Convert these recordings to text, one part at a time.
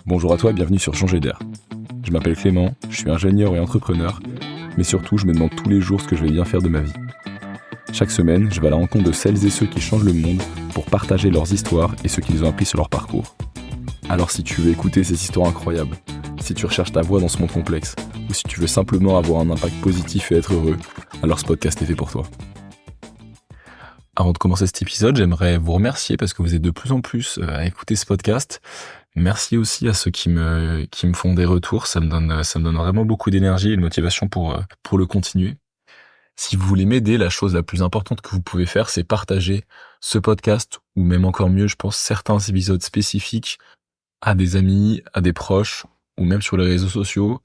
Bonjour à toi et bienvenue sur Changer d'air. Je m'appelle Clément, je suis ingénieur et entrepreneur, mais surtout je me demande tous les jours ce que je vais bien faire de ma vie. Chaque semaine, je vais à la rencontre de celles et ceux qui changent le monde pour partager leurs histoires et ce qu'ils ont appris sur leur parcours. Alors si tu veux écouter ces histoires incroyables, si tu recherches ta voie dans ce monde complexe, ou si tu veux simplement avoir un impact positif et être heureux, alors ce podcast est fait pour toi. Avant de commencer cet épisode, j'aimerais vous remercier parce que vous êtes de plus en plus à écouter ce podcast. Merci aussi à ceux qui me font des retours, ça me donne vraiment beaucoup d'énergie et de motivation pour le continuer. Si vous voulez m'aider, la chose la plus importante que vous pouvez faire, c'est partager ce podcast, ou même encore mieux, je pense, certains épisodes spécifiques à des amis, à des proches, ou même sur les réseaux sociaux.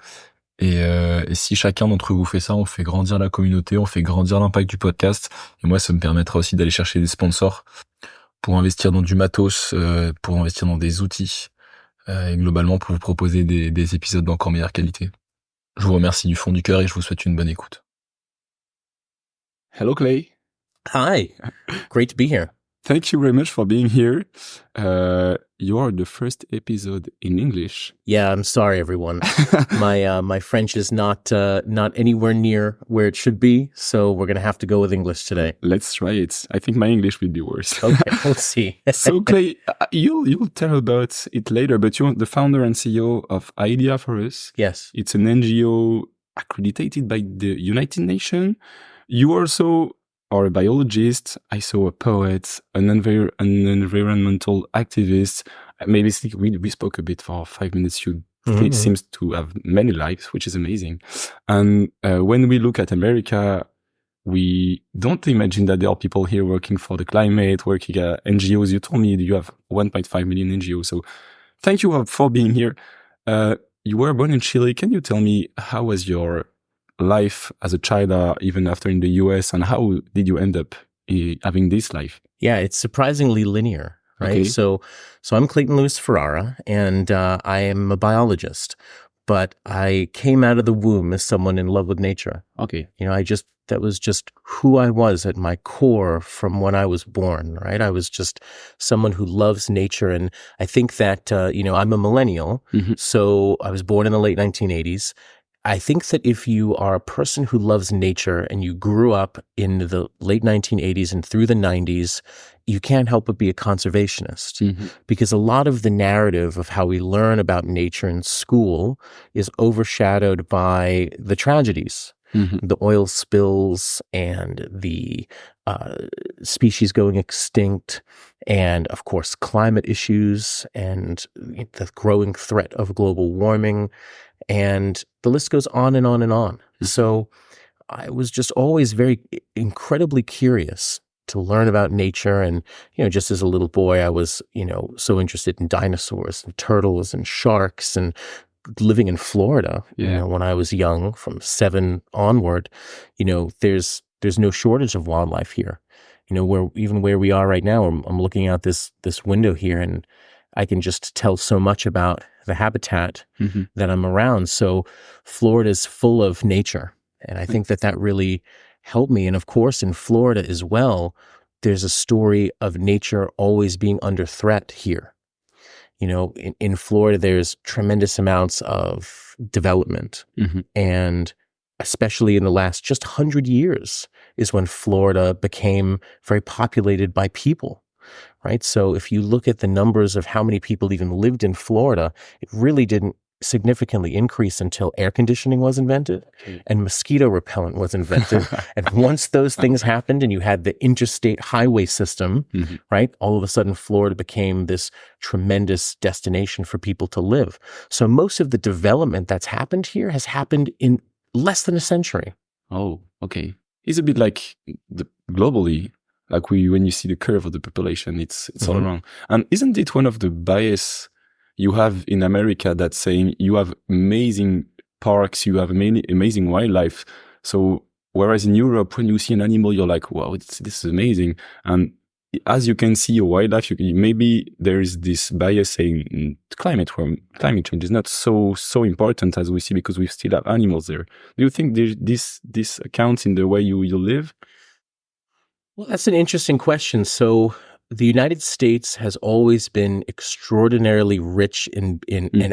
Et si chacun d'entre vous fait ça, on fait grandir la communauté, on fait grandir l'impact du podcast. Et moi, ça me permettra aussi d'aller chercher des sponsors pour investir dans du matos, pour investir dans des outils, et globalement pour vous proposer des épisodes d'encore meilleure qualité. Je vous remercie du fond du cœur et je vous souhaite une bonne écoute. Hello Clay. Hi, great to be here. Thank you very much for being here. You are the first episode in English. Yeah, I'm sorry, everyone. My French is not anywhere near where it should be, so we're gonna have to go with English today. Let's try it. I think my English will be worse. Okay, we'll see. So Clay, you'll tell about it later, but you're the founder and CEO of Idea for Us. Yes. It's an NGO accredited by the United Nations. You also are a biologist, I saw a poet, an environmental activist. Maybe we spoke a bit for 5 minutes. You seems to have many lives, which is amazing. And when we look at America, we don't imagine that there are people here working for the climate, working at NGOs. You told me you have 1.5 million NGOs. So thank you for being here. You were born in Chile. Can you tell me how was your life as a child, even after in the US, and how did you end up having this life? Yeah, it's surprisingly linear, right? Okay. So I'm Clayton Ferrara, and I am a biologist, but I came out of the womb as someone in love with nature. Okay. You know, that was just who I was at my core from when I was born, right? I was just someone who loves nature. And I think that, I'm a millennial. Mm-hmm. So I was born in the late 1980s. I think that if you are a person who loves nature and you grew up in the late 1980s and through the 90s, you can't help but be a conservationist, because a lot of the narrative of how we learn about nature in school is overshadowed by the tragedies. The oil spills and the species going extinct, and of course climate issues and the growing threat of global warming, and the list goes on and on and on. So I was just always incredibly curious to learn about nature. And, just as a little boy, I was, so interested in dinosaurs and turtles and sharks, and living in Florida, when I was young, from 7 onward, there's no shortage of wildlife here. Where we are right now, I'm looking out this window here, and I can just tell so much about the habitat that I'm around. So Florida is full of nature. And I think that really helped me. And of course, in Florida as well, there's a story of nature always being under threat here. In Florida, there's tremendous amounts of development. And especially in the last just 100 years is when Florida became very populated by people. Right. So if you look at the numbers of how many people even lived in Florida, it really didn't significantly increase until air conditioning was invented and mosquito repellent was invented. And once those things happened and you had the interstate highway system, right, all of a sudden Florida became this tremendous destination for people to live. So most of the development that's happened here has happened in less than a century. Oh, okay. It's a bit like globally. Like when you see the curve of the population, it's all around. And isn't it one of the bias you have in America that's saying you have amazing parks, you have amazing wildlife. So whereas in Europe, when you see an animal, you're like, wow, this is amazing. And as you can see a wildlife, maybe there is this bias saying climate change is not so important as we see because we still have animals there. Do you think this accounts in the way you live? Well, that's an interesting question. So the United States has always been extraordinarily rich in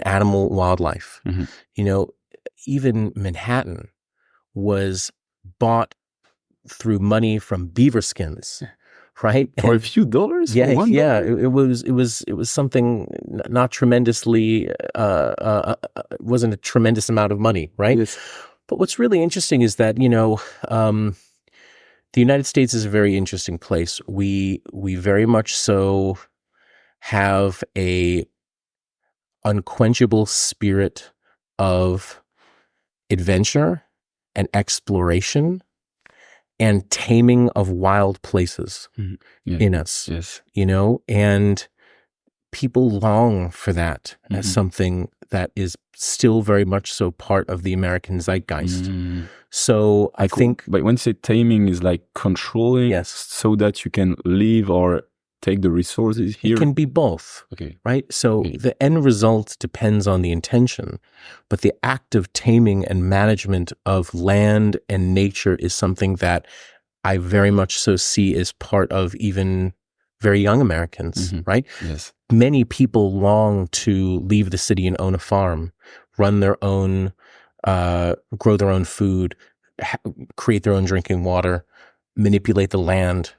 animal wildlife. You know, even Manhattan was bought through money from beaver skins, right? For a few dollars? Yeah, for $1? It was something not tremendously, wasn't a tremendous amount of money, right? Yes. But what's really interesting is that, you know, the United States is a very interesting place. We very much so have a unquenchable spirit of adventure and exploration and taming of wild places in us. Yes. You know, and people long for that as something that is still very much so part of the American zeitgeist. So I think... But when you say taming, is like controlling, Yes. so that you can live or take the resources here? It can be both, Okay. right? So the end result depends on the intention, but the act of taming and management of land and nature is something that I very much so see as part of even very young Americans, right? Yes. Many people long to leave the city and own a farm, run their own, grow their own food, create their own drinking water, manipulate the land,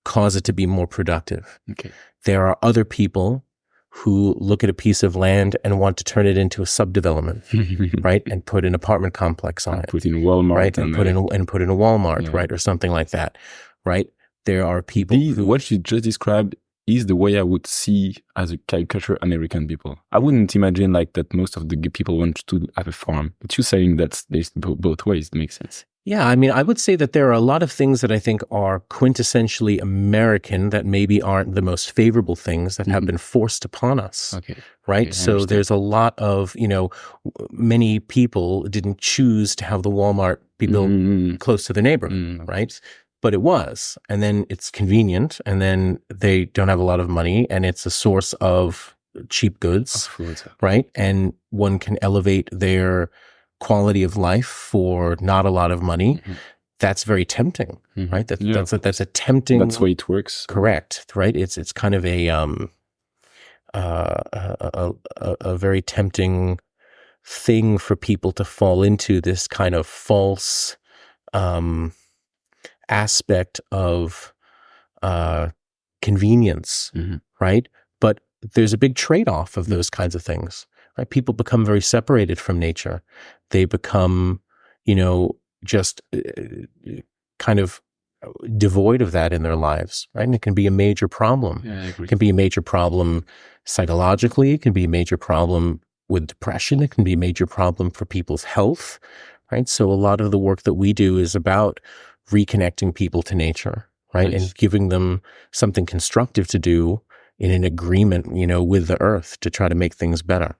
cause it to be more productive. Okay. There are other people who look at a piece of land and want to turn it into a subdevelopment, right? And put an apartment complex on it. Put in Walmart. Right? And put in a Walmart, right? Or something like that, right? There are people who... What you just described is the way I would see as a caricature American people. I wouldn't imagine like that most of the people want to have a farm. But you're saying that there's both ways. It makes sense. Yeah, I mean, I would say that there are a lot of things that I think are quintessentially American that maybe aren't the most favorable things that have been forced upon us. Okay. Right? Okay, So there's a lot of, you know, many people didn't choose to have the Walmart be built close to their neighborhood, right? But it was. And then it's convenient, and then they don't have a lot of money, and it's a source of cheap goods, right? And one can elevate their quality of life for not a lot of money. That's very tempting, right? That's a tempting... That's the way it works. Correct, right? It's kind of a very tempting thing for people to fall into, this kind of false aspect of convenience, right? But there's a big trade-off of those kinds of things, right? People become very separated from nature. They become, you know, just kind of devoid of that in their lives, right? And it can be a major problem. Yeah, I agree. It can be a major problem psychologically. It can be a major problem with depression. It can be a major problem for people's health, right? So a lot of the work that we do is about reconnecting people to nature, right? Nice. And giving them something constructive to do in an agreement, you know, with the earth to try to make things better.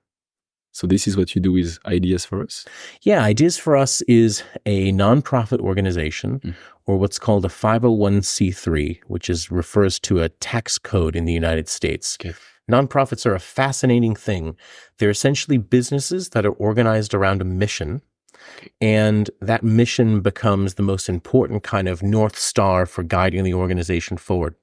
So this is what you do with Ideas for Us? Yeah, Ideas for Us is a nonprofit organization, or what's called a 501c3, which refers to a tax code in the United States. Okay. Nonprofits are a fascinating thing. They're essentially businesses that are organized around a mission, and that mission becomes the most important kind of North Star for guiding the organization forward.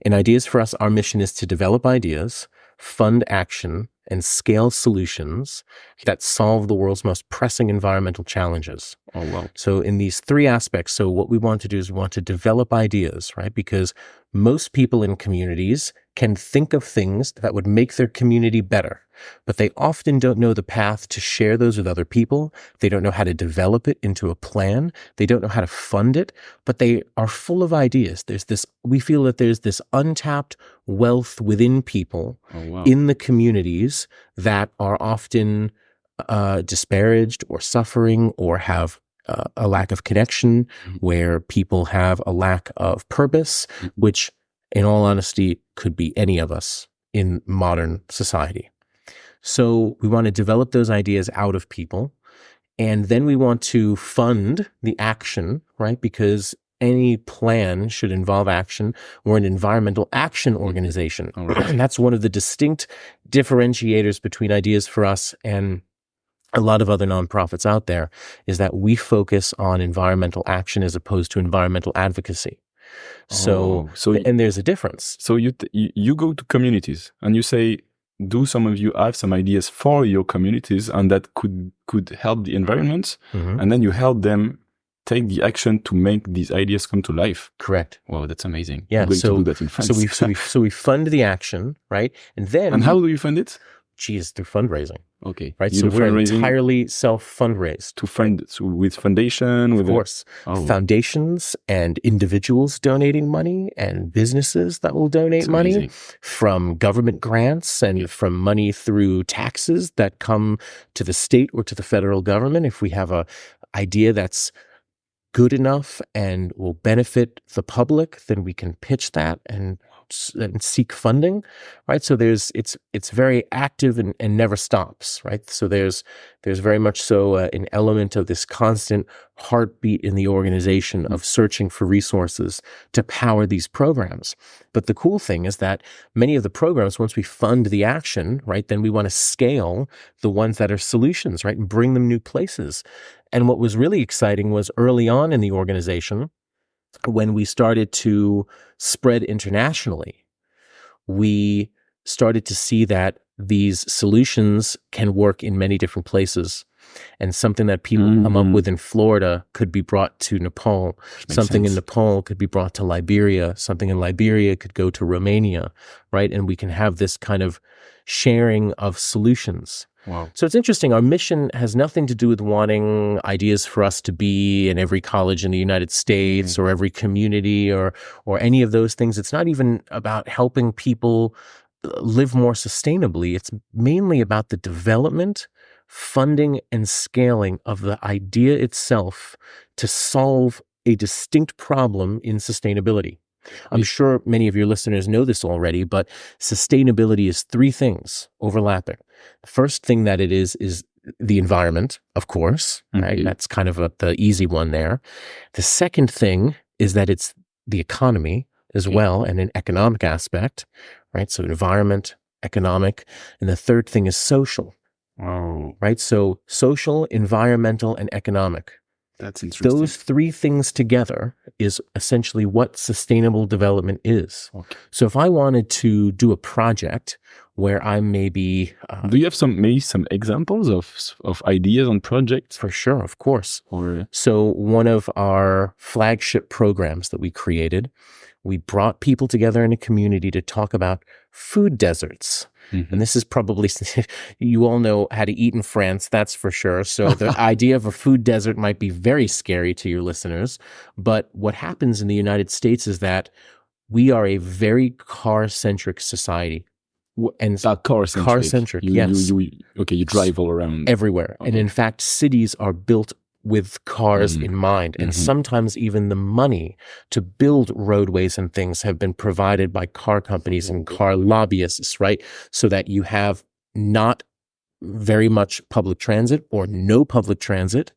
In Ideas for Us, our mission is to develop ideas, fund action, and scale solutions that solve the world's most pressing environmental challenges. Oh, wow. So in these three aspects, so what we want to do is we want to develop ideas, right? Because most people in communities can think of things that would make their community better, but they often don't know the path to share those with other people. They don't know how to develop it into a plan. They don't know how to fund it, but they are full of ideas. We feel that there's this untapped wealth within people in the communities that are often disparaged or suffering or have a lack of connection, where people have a lack of purpose, which in all honesty could be any of us in modern society. So we want to develop those ideas out of people, and then we want to fund the action, right? Because any plan should involve action. We're an environmental action organization. Right. And that's one of the distinct differentiators between Ideas for Us and a lot of other nonprofits out there, is that we focus on environmental action as opposed to environmental advocacy. So and there's a difference. So you go to communities and you say, do some of you have some ideas for your communities and that could help the environment, and then you help them take the action to make these ideas come to life. Correct. Wow, that's amazing. Yeah. I'm going to do that in France. So we fund the action, right? And how do you fund it? Geez, through fundraising. Okay. Right. So we're entirely self-fundraised. With foundation, of course. Foundations and individuals donating money and businesses that will donate money from government grants and from money through taxes that come to the state or to the federal government. If we have a idea that's good enough and will benefit the public, then we can pitch that and seek funding, right? So it's very active and never stops, right? So there's very much so an element of this constant heartbeat in the organization of searching for resources to power these programs. But the cool thing is that many of the programs, once we fund the action, right, then we want to scale the ones that are solutions, right, and bring them new places. And what was really exciting was early on in the organization, when we started to spread internationally, we started to see that these solutions can work in many different places. And something that people come up with in Florida could be brought to Nepal. Something in Nepal could be brought to Liberia. Something in Liberia could go to Romania, right? And we can have this kind of sharing of solutions. Wow. So it's interesting. Our mission has nothing to do with wanting ideas for us to be in every college in the United States or every community or any of those things. It's not even about helping people live more sustainably. It's mainly about the development, funding, and scaling of the idea itself to solve a distinct problem in sustainability. I'm sure many of your listeners know this already, but sustainability is three things overlapping. The first thing that it is the environment, of course, right? That's kind of the easy one there. The second thing is that it's the economy as well, and an economic aspect, right? So environment, economic. And the third thing is social. Wow. Right? So social, environmental, and economic. That's interesting. Those three things together is essentially what sustainable development is. Okay. So if I wanted to do a project where I maybe... do you have some examples of ideas on projects? For sure, of course. So one of our flagship programs that we created, we brought people together in a community to talk about food deserts. And this is probably, you all know how to eat in France, that's for sure. So the idea of a food desert might be very scary to your listeners. But what happens in the United States is that we are a very car-centric society. And car-centric, yes. You drive all around. Everywhere. Okay. And in fact, cities are built with cars in mind. And sometimes even the money to build roadways and things have been provided by car companies and car lobbyists, right? So that you have not very much public transit or no public transit,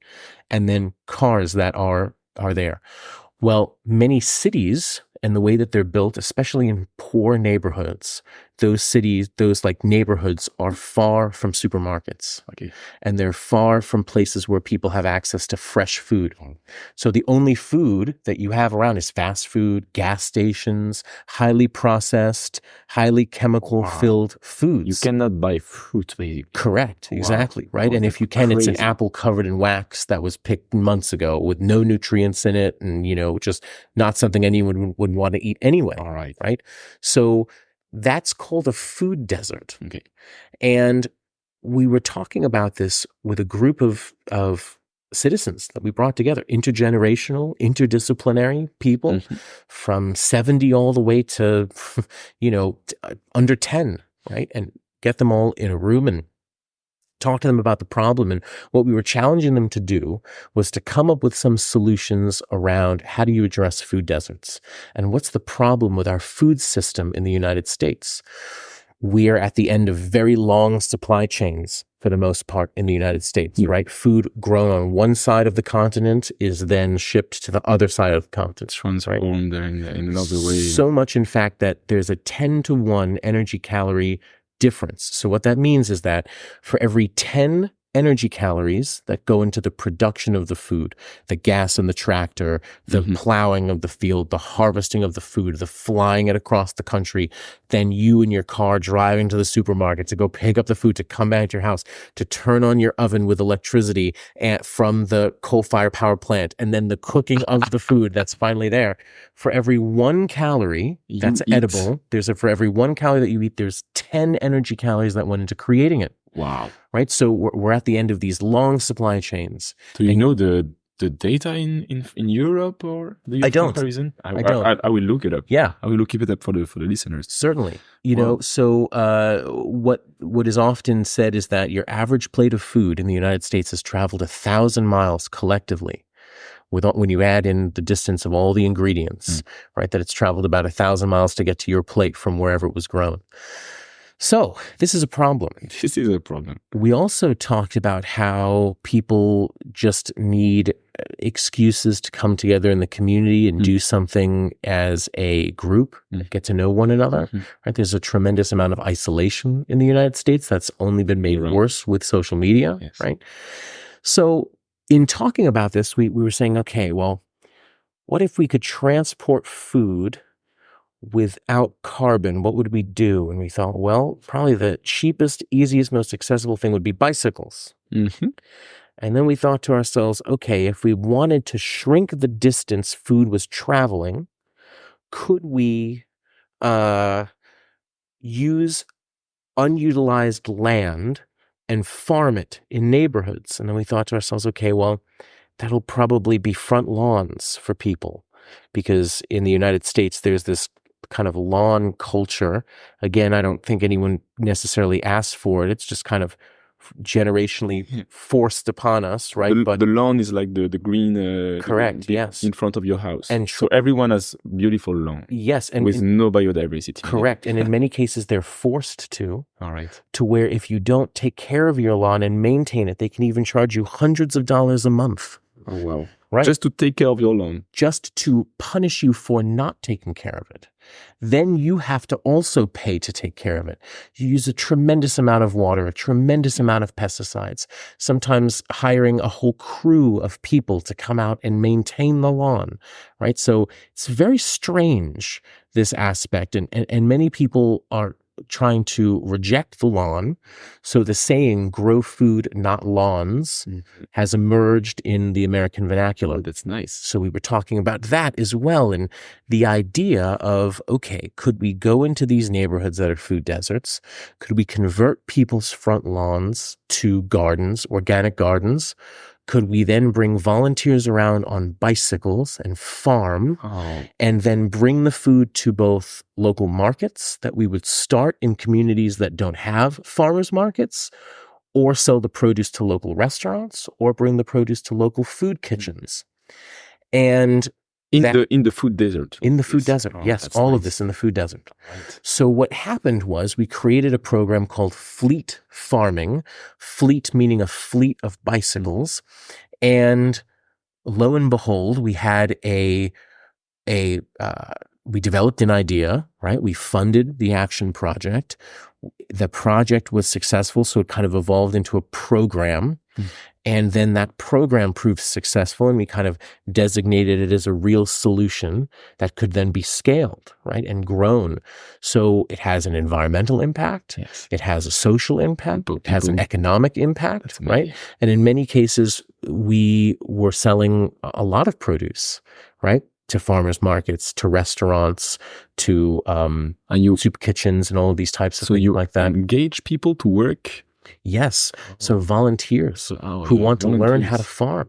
and then cars that are there. Well, many cities and the way that they're built, especially in poor neighborhoods, those neighborhoods are far from supermarkets. Okay. And they're far from places where people have access to fresh food. So the only food that you have around is fast food, gas stations, highly processed, highly chemical-filled foods. You cannot buy fruit, basically. Correct. Exactly. Right. And if you can, it's an apple covered in wax that was picked months ago with no nutrients in it and, just not something anyone would want to eat anyway. All right. Right. So that's called a food desert. Okay. And we were talking about this with a group of citizens that we brought together, intergenerational, interdisciplinary people from 70 all the way to, under 10, right? And get them all in a room and talk to them about the problem. And what we were challenging them to do was to come up with some solutions around how do you address food deserts? And what's the problem with our food system in the United States? We are at the end of very long supply chains for the most part in the United States, right? Food grown on one side of the continent is then shipped to the other side of the continent. Transformed in another way. So much, in fact, that there's a 10-to-1 energy calorie difference. So what that means is that for every 10 energy calories that go into the production of the food, the gas in the tractor, the plowing of the field, the harvesting of the food, the flying it across the country, then you in your car driving to the supermarket to go pick up the food, to come back to your house, to turn on your oven with electricity from the coal-fired power plant, and then the cooking of the food that's finally there. For every 1 calorie that's edible, for every 1 calorie that you eat, there's 10 energy calories that went into creating it. Wow. Right? So we're at the end of these long supply chains. Do you know the data in Europe or the I don't. comparison? I don't. I will look it up. Yeah. I will look it up for the listeners. Certainly. You know, so what is often said is that your average plate of food in the United States has traveled 1,000 miles collectively. When you add in the distance of all the ingredients, right, that it's traveled about 1,000 miles to get to your plate from wherever it was grown. So this is a problem. This is a problem. We also talked about how people just need excuses to come together in the community and do something as a group, get to know one another. Right? There's a tremendous amount of isolation in the United States that's only been made worse with social media, right? So in talking about this, we were saying, okay, well, what if we could transport food without carbon? What would we do? And we thought, well, probably the cheapest, easiest, most accessible thing would be bicycles. And then we thought to ourselves, okay, if we wanted to shrink the distance food was traveling, could we use unutilized land and farm it in neighborhoods? And then we thought to ourselves, okay, well, that'll probably be front lawns for people, because in the United States, there's this kind of lawn culture. Again, I don't think anyone necessarily asked for it. It's just kind of generationally forced upon us, right? But the lawn is like the green, correct, yes, in front of your house, and so everyone has beautiful lawn. Yes, and with no biodiversity. Correct, and in many cases they're forced to. All right. To where if you don't take care of your lawn and maintain it, they can even charge you hundreds of dollars a month. Oh wow! Right, just to take care of your lawn, just to punish you for not taking care of it. Then you have to also pay to take care of it. You use a tremendous amount of water, a tremendous amount of pesticides, sometimes hiring a whole crew of people to come out and maintain the lawn, right? So it's very strange, this aspect. And many people are trying to reject the lawn. So the saying, grow food, not lawns, has emerged in the American vernacular. Oh, that's nice. So we were talking about that as well. And the idea of, okay, could we go into these neighborhoods that are food deserts? Could we convert people's front lawns to gardens, organic gardens? Could we then bring volunteers around on bicycles and farm and then bring the food to both local markets that we would start in communities that don't have farmers markets, or sell the produce to local restaurants, or bring the produce to local food kitchens? And in the food desert. In the food desert, yes, all of this in the food desert. Right. So what happened was we created a program called Fleet Farming, fleet meaning a fleet of bicycles, and lo and behold, we had we developed an idea, right? We funded the action project. The project was successful, so it kind of evolved into a program. And then that program proved successful, and we kind of designated it as a real solution that could then be scaled, right, and grown. So it has an environmental impact, it has a social impact, it has an economic impact, right? And in many cases, we were selling a lot of produce, right, to farmers markets, to restaurants, to soup kitchens, and all of these types of things like that. So you engage people to work. Yes. So volunteers who want to learn how to farm,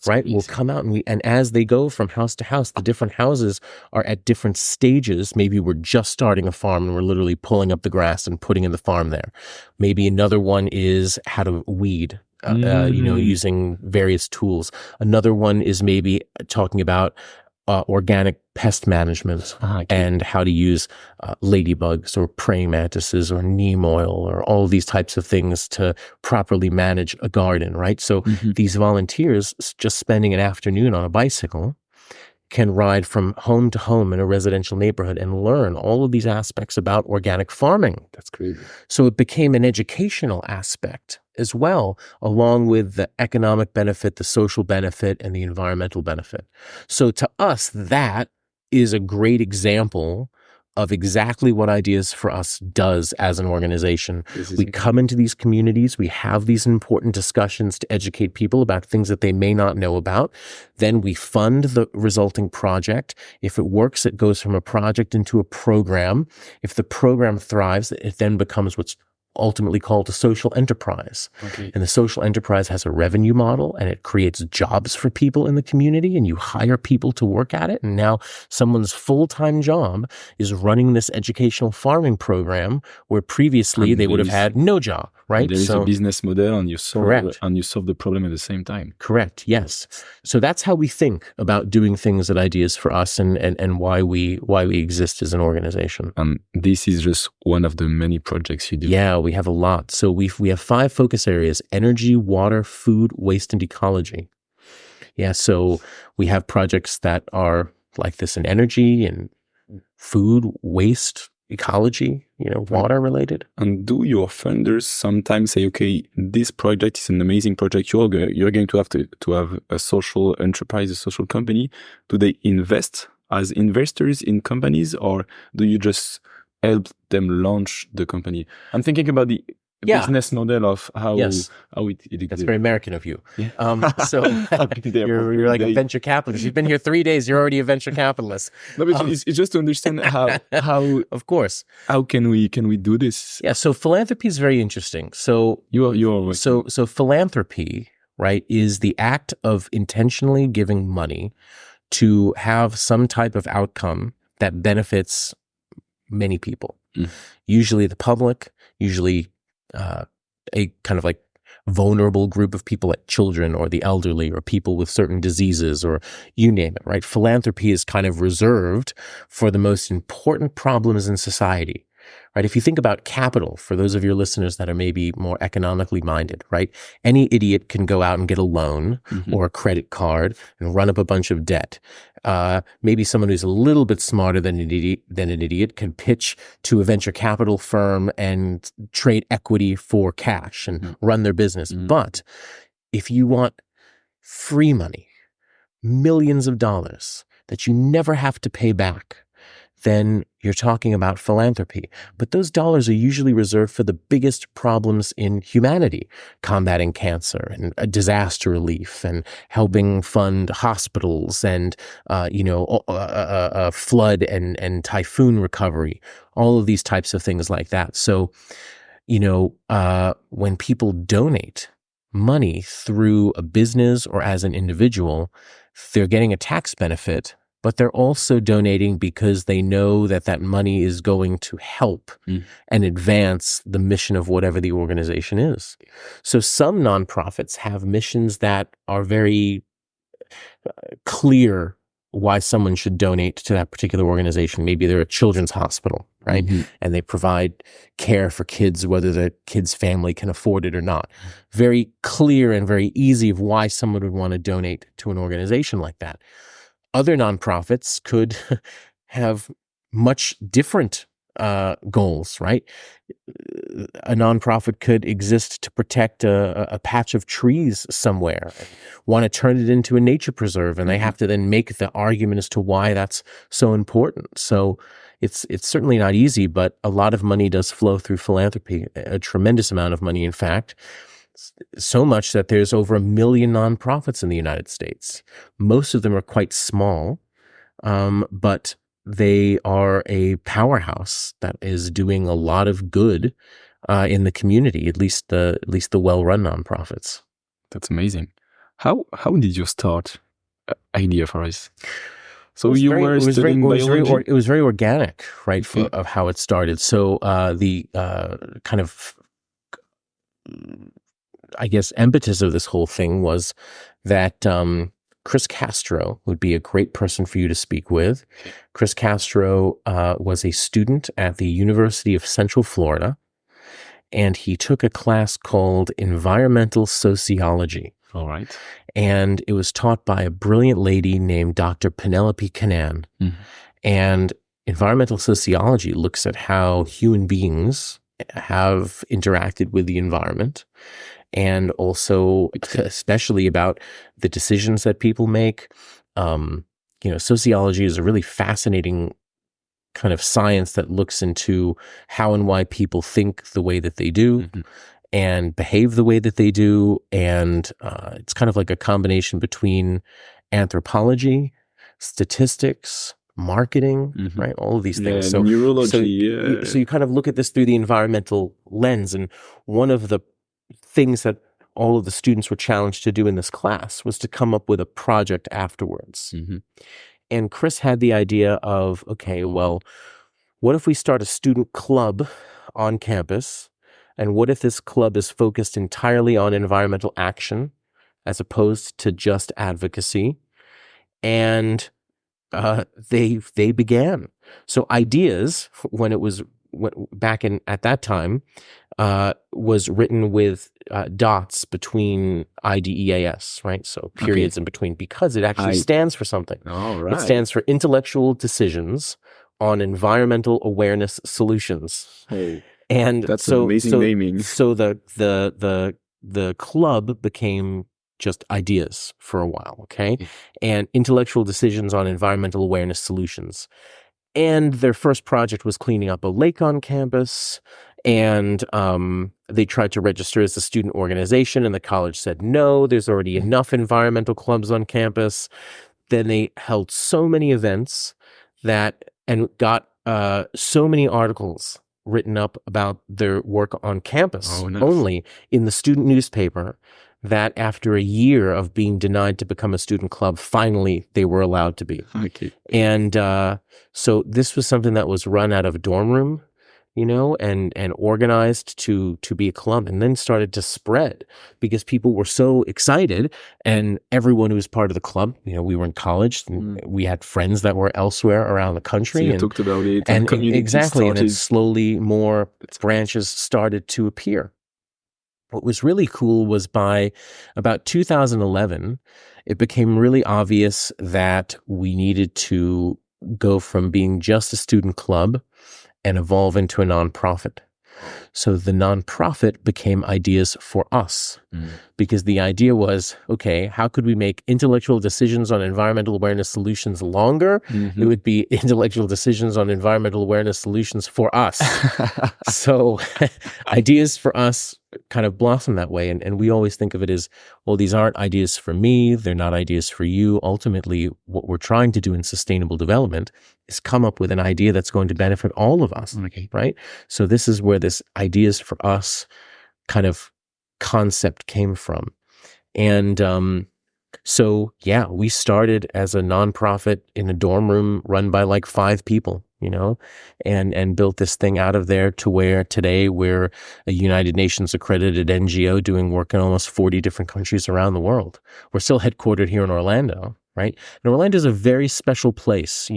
right, will come out and as they go from house to house, the different houses are at different stages. Maybe we're just starting a farm and we're literally pulling up the grass and putting in the farm there. Maybe another one is how to weed, using various tools. Another one is maybe talking about organic pest management and how to use ladybugs or praying mantises or neem oil or all these types of things to properly manage a garden, right? So these volunteers just spending an afternoon on a bicycle can ride from home to home in a residential neighborhood and learn all of these aspects about organic farming. That's crazy. So it became an educational aspect as well, along with the economic benefit, the social benefit, and the environmental benefit. So to us, that is a great example of exactly what Ideas for Us does as an organization. We come into these communities, we have these important discussions to educate people about things that they may not know about. Then we fund the resulting project. If it works, it goes from a project into a program. If the program thrives, it then becomes what's ultimately called a social enterprise. Okay. And the social enterprise has a revenue model, and it creates jobs for people in the community, and you hire people to work at it. And now someone's full-time job is running this educational farming program where previously they would have had no job, right? There is a business model, and you solve the problem at the same time. Correct. Yes. So that's how we think about doing things at Ideas for Us, and why we exist as an organization. And this is just one of the many projects you do. Yeah, we have a lot. So we have 5 focus areas: energy, water, food, waste, and ecology. Yeah, so we have projects that are like this in energy and food, waste, ecology, water related. And do your funders sometimes say, okay, this project is an amazing project, you're going to have a social enterprise, a social company? Do they invest as investors in companies, or do you just help them launch the company? I'm thinking about the business model of how it That's very American of you. Yeah. So you're like a venture capitalist. You've been here 3 days. You're already a venture capitalist. No, but it's just to understand how of course, how can we do this? Yeah. So philanthropy is very interesting. So so philanthropy, right, is the act of intentionally giving money to have some type of outcome that benefits many people, usually the public, usually a kind of like vulnerable group of people, like children or the elderly or people with certain diseases, or you name it, right? Philanthropy is kind of reserved for the most important problems in society, right? If you think about capital, for those of your listeners that are maybe more economically minded, right? Any idiot can go out and get a loan or a credit card and run up a bunch of debt. Maybe someone who's a little bit smarter than an idiot can pitch to a venture capital firm and trade equity for cash and run their business. But if you want free money, millions of dollars that you never have to pay back, then you're talking about philanthropy. But those dollars are usually reserved for the biggest problems in humanity: combating cancer and disaster relief, and helping fund hospitals, and flood and typhoon recovery, all of these types of things like that. So, when people donate money through a business or as an individual, they're getting a tax benefit, but they're also donating because they know that that money is going to help and advance the mission of whatever the organization is. So some nonprofits have missions that are very clear why someone should donate to that particular organization. Maybe they're a children's hospital, right? And they provide care for kids, whether the kid's family can afford it or not. Very clear and very easy of why someone would want to donate to an organization like that. Other nonprofits could have much different goals, right? A nonprofit could exist to protect a patch of trees somewhere, want to turn it into a nature preserve, and they have to then make the argument as to why that's so important. So it's certainly not easy, but a lot of money does flow through philanthropy, a tremendous amount of money, in fact. So much that there's over 1 million nonprofits in the United States. Most of them are quite small, but they are a powerhouse that is doing a lot of good in the community, at least the well-run nonprofits. That's amazing. How did you start Idea for Us? So it was very organic, right? Of how it started. So the kind of, I guess, impetus of this whole thing was that Chris Castro would be a great person for you to speak with. Chris Castro was a student at the University of Central Florida, and he took a class called Environmental Sociology. All right. And it was taught by a brilliant lady named Dr. Penelope Cannan. And environmental sociology looks at how human beings have interacted with the environment, and also especially about the decisions that people make. Sociology is a really fascinating kind of science that looks into how and why people think the way that they do and behave the way that they do. And it's kind of like a combination between anthropology, statistics, marketing, right? All of these things. So neurology. So you kind of look at this through the environmental lens. And one of the things that all of the students were challenged to do in this class was to come up with a project afterwards. And Chris had the idea of, okay, well, what if we start a student club on campus? And what if this club is focused entirely on environmental action as opposed to just advocacy? And they began. So ideas, when it was back in at that time, was written with dots between IDEAS, right? So periods in between, because it actually stands for something. All right. It stands for Intellectual Decisions on Environmental Awareness Solutions. Hey, and that's amazing naming. So the club became just ideas for a while, okay? And Intellectual Decisions on Environmental Awareness Solutions. And their first project was cleaning up a lake on campus. And they tried to register as a student organization, and the college said, no, there's already enough environmental clubs on campus. Then they held so many events and got so many articles written up about their work on campus only in the student newspaper, that after a year of being denied to become a student club, finally they were allowed to be. Okay. And so this was something that was run out of a dorm room, and organized to be a club, and then started to spread because people were so excited, and everyone who was part of the club, we were in college, and we had friends that were elsewhere around the country. So you talked about it, and exactly, started. And then slowly more branches started to appear. What was really cool was by about 2011, it became really obvious that we needed to go from being just a student club and evolve into a nonprofit. So the nonprofit became Ideas for Us, because the idea was, okay, how could we make Intellectual Decisions on Environmental Awareness Solutions longer? It would be Intellectual Decisions on Environmental Awareness Solutions for Us. So Ideas for Us kind of blossomed that way. And we always think of it as, well, these aren't ideas for me. They're not ideas for you. Ultimately, what we're trying to do in sustainable development is come up with an idea that's going to benefit all of us, right? So this is where this Ideas for Us kind of concept came from. And so, we started as a nonprofit in a dorm room run by like 5 people, and built this thing out of there to where today we're a United Nations accredited NGO doing work in almost 40 different countries around the world. We're still headquartered here in Orlando, right? And Orlando is a very special place,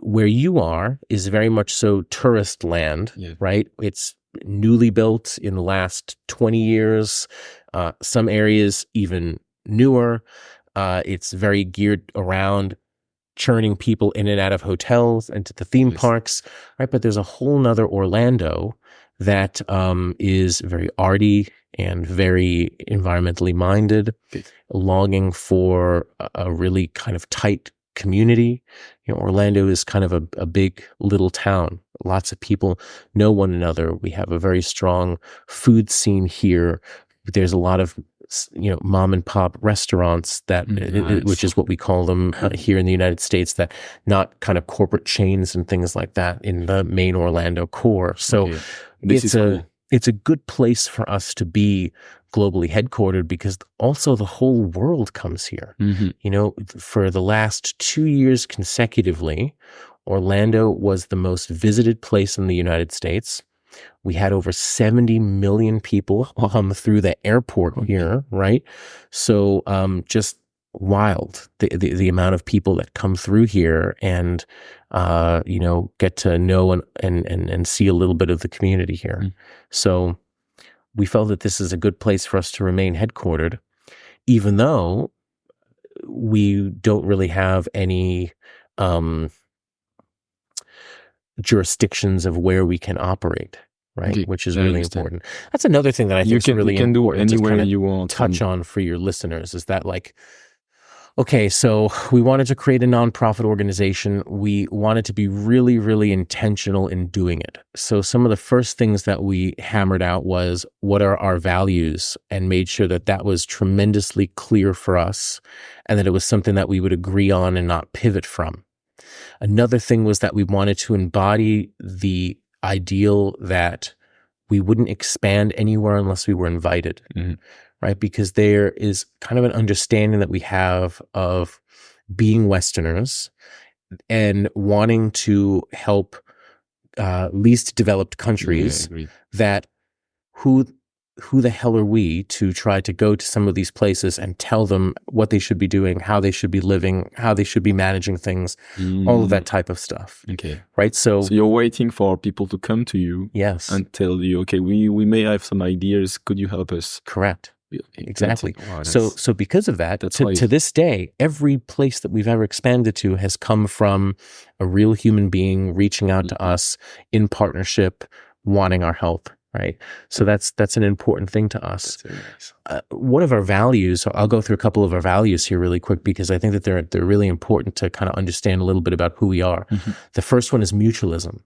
where you are is very much so tourist land, right? It's newly built in the last 20 years, some areas even newer. It's very geared around churning people in and out of hotels and to the theme parks, right? But there's a whole nother Orlando that is very arty and very environmentally minded, longing for a really kind of tight community. Orlando is kind of a big little town. Lots of people know one another. We have a very strong food scene here. There's a lot of mom and pop restaurants that, which is what we call them here in the United States, that not kind of corporate chains and things like that in the main Orlando core. So it's a good place for us to be globally headquartered, because also the whole world comes here. For the last 2 years consecutively, Orlando was the most visited place in the United States. We had over 70 million people through the airport here, right? So just wild, the amount of people that come through here and, get to know and see a little bit of the community here. So we felt that this is a good place for us to remain headquartered, even though we don't really have any jurisdictions of where we can operate, right? Okay, Which is I really understand. important. That's another thing that I think is really you can do important to anywhere kind of you want. touch on for your listeners is that, like, okay, so we wanted to create a nonprofit organization. We wanted to be really, really intentional in doing it. So some of the first things that we hammered out was, what are our values, and made sure that that was tremendously clear for us, and that it was something that we would agree on and not pivot from. Another thing was that we wanted to embody the ideal that we wouldn't expand anywhere unless we were invited, right? Because there is kind of an understanding that we have of being Westerners and wanting to help least developed countries, that who the hell are we to try to go to some of these places and tell them what they should be doing, how they should be living, how they should be managing things, all of that type of stuff. Okay. Right? So you're waiting for people to come to you, yes, and tell you, okay, we may have some ideas. Could you help us? Correct. Exactly. Wow, so because of that, to this day, every place that we've ever expanded to has come from a real human being reaching out to us in partnership, wanting our help. Right. So that's an important thing to us. That's very nice. One of our values, I'll go through a couple of our values here really quick, because I think that they're really important to kind of understand a little bit about who we are. The first one is mutualism,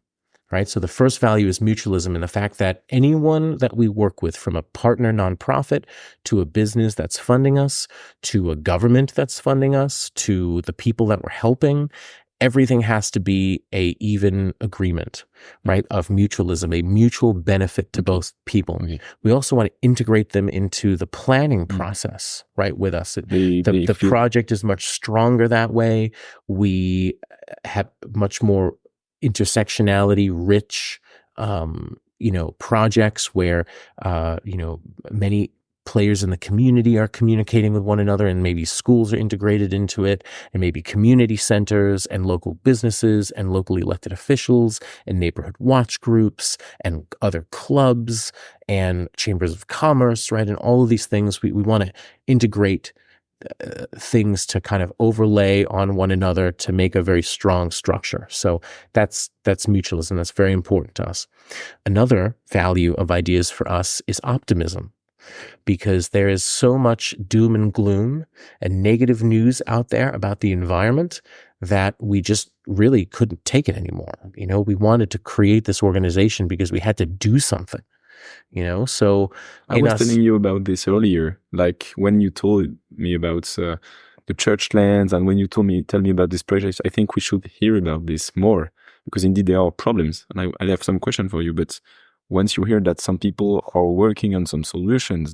right? So the first value is mutualism, and the fact that anyone that we work with, from a partner nonprofit to a business that's funding us, to a government that's funding us, to the people that we're helping, everything has to be a even agreement, right? Of mutualism, a mutual benefit to both people. We also want to integrate them into the planning process, right? With us. The project is much stronger that way. We have much more intersectionality, rich, projects where, many players in the community are communicating with one another, and maybe schools are integrated into it, and maybe community centers and local businesses and locally elected officials and neighborhood watch groups and other clubs and chambers of commerce, right? And all of these things, we want to integrate things to kind of overlay on one another to make a very strong structure. So that's mutualism. That's very important to us. Another value of ideas for us is optimism, because there is so much doom and gloom and negative news out there about the environment that we just really couldn't take it anymore. We wanted to create this organization because we had to do something. So I was telling you about this earlier, like when you told me about the church lands, and when you tell me about this project, I think we should hear about this more, because indeed there are problems, and I have some question for you. But once you hear that some people are working on some solutions,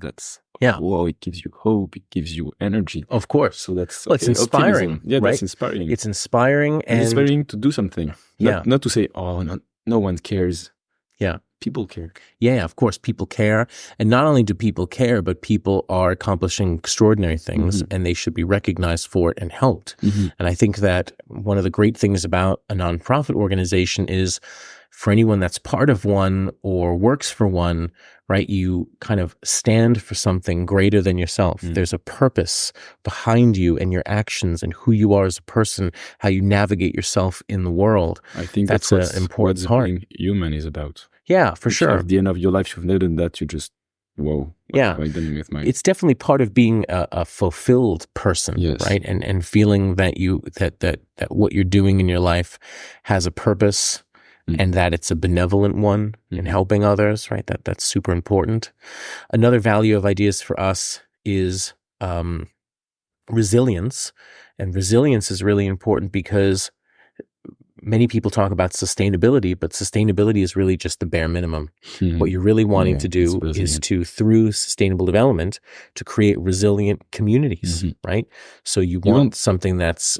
wow, it gives you hope, it gives you energy. Of course. So that's it's inspiring. Optimism. Yeah, right? That's inspiring. It's inspiring, and it's inspiring to do something. Not to say, oh, no one cares. Yeah. People care. Yeah, of course, people care. And not only do people care, but people are accomplishing extraordinary things, and they should be recognized for it and helped. And I think that one of the great things about a nonprofit organization is, for anyone that's part of one or works for one, right, you kind of stand for something greater than yourself. There's a purpose behind you and your actions and who you are as a person, how you navigate yourself in the world. I think that's an important part. Being human is about. Yeah, for sure. At the end of your life, you've noted that you just, whoa. Yeah. It's definitely part of being a fulfilled person, right? And feeling that that what you're doing in your life has a purpose, and that it's a benevolent one in helping others, right? That's super important. Another value of ideas for us is resilience. And resilience is really important because many people talk about sustainability, but sustainability is really just the bare minimum. What you're really wanting to do is to, through sustainable development, to create resilient communities, right? So you want something that's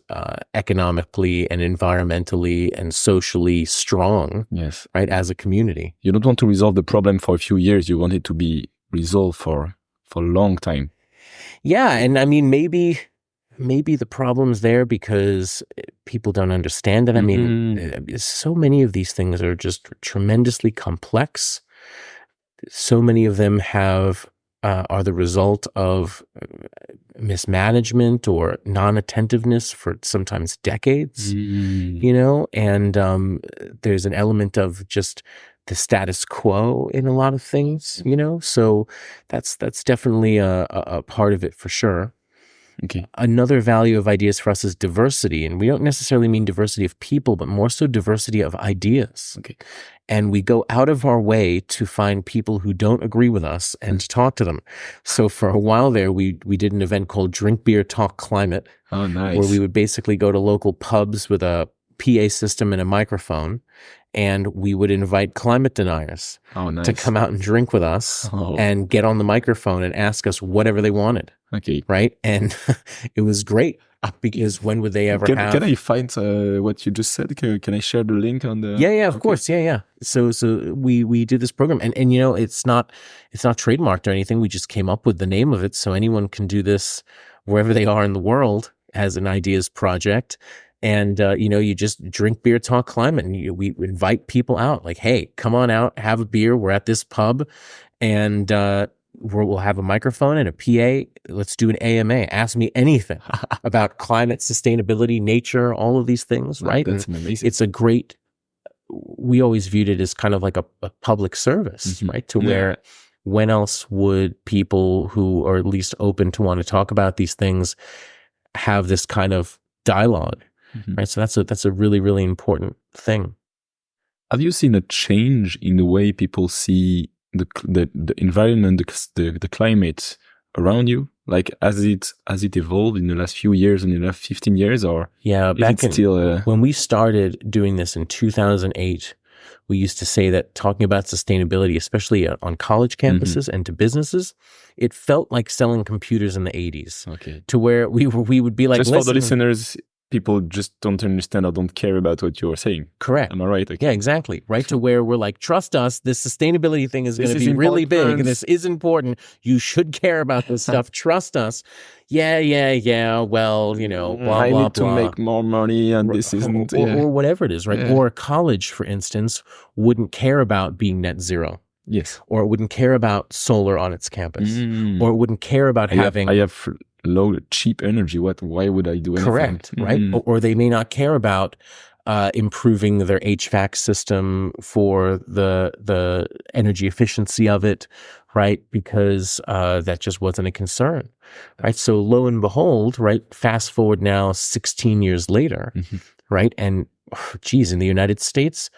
economically and environmentally and socially strong, right, as a community. You don't want to resolve the problem for a few years. You want it to be resolved for a long time. Yeah, and I mean, maybe the problem's there because people don't understand it. I mean, so many of these things are just tremendously complex. So many of them have are the result of mismanagement or non-attentiveness for sometimes decades, and there's an element of just the status quo in a lot of things, so that's definitely a part of it for sure. Okay. Another value of ideas for us is diversity, and we don't necessarily mean diversity of people, but more so diversity of ideas. Okay. And we go out of our way to find people who don't agree with us and to talk to them. So for a while there, we did an event called Drink Beer, Talk Climate. Oh, nice. Where we would basically go to local pubs with a PA system and a microphone, and we would invite climate deniers to come out and drink with us and get on the microphone and ask us whatever they wanted. Okay. Right? And it was great because when would they ever have... Can I find what you just said? Can I share the link on the... Yeah, of course. Yeah. So we did this program and it's not trademarked or anything. We just came up with the name of it. So anyone can do this wherever they are in the world as an ideas project. And, you just drink beer, talk climate, and we invite people out like, hey, come on out, have a beer. We're at this pub and we'll have a microphone and a PA. Let's do an AMA. Ask me anything about climate, sustainability, nature, all of these things, right? That's amazing. It's a great, we always viewed it as kind of like a public service, right? To where when else would people who are at least open to want to talk about these things have this kind of dialogue? Right, so that's a really, really important thing. Have you seen a change in the way people see the environment, the climate around you? Like has it evolved in the last few years, in the last 15 years, or when we started doing this in 2008, we used to say that talking about sustainability, especially on college campuses and to businesses, it felt like selling computers in the 80s. Okay, to where we would be like, just for the listeners. People just don't understand or don't care about what you're saying. Correct. Am I right? Okay. Yeah, exactly. Right, to where we're like, trust us, this sustainability thing is going to be really big and this is important. You should care about this stuff. Trust us. Yeah. Well, blah, I blah, need to make more money and this isn't... Or whatever it is, right? Or a college, for instance, wouldn't care about being net zero. Yes. Or it wouldn't care about solar on its campus. Or it wouldn't care about having... I have low, cheap energy. Why would I do anything? Correct, right? Or they may not care about improving their HVAC system for the energy efficiency of it, right? Because that just wasn't a concern, right? So lo and behold, right? Fast forward now 16 years later, right? And in the United States,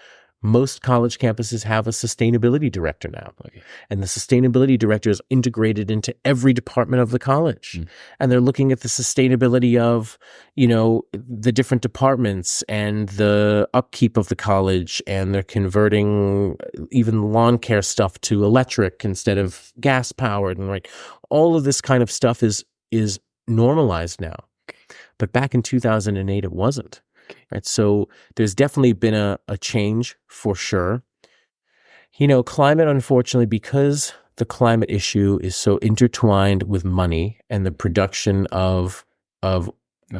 most college campuses have a sustainability director now. Okay. And the sustainability director is integrated into every department of the college. And they're looking at the sustainability of, the different departments and the upkeep of the college. And they're converting even lawn care stuff to electric instead of gas powered. And right, all of this kind of stuff is normalized now. Okay. But back in 2008, it wasn't. Right, so there's definitely been a change for sure. Climate, unfortunately, because the climate issue is so intertwined with money and the production of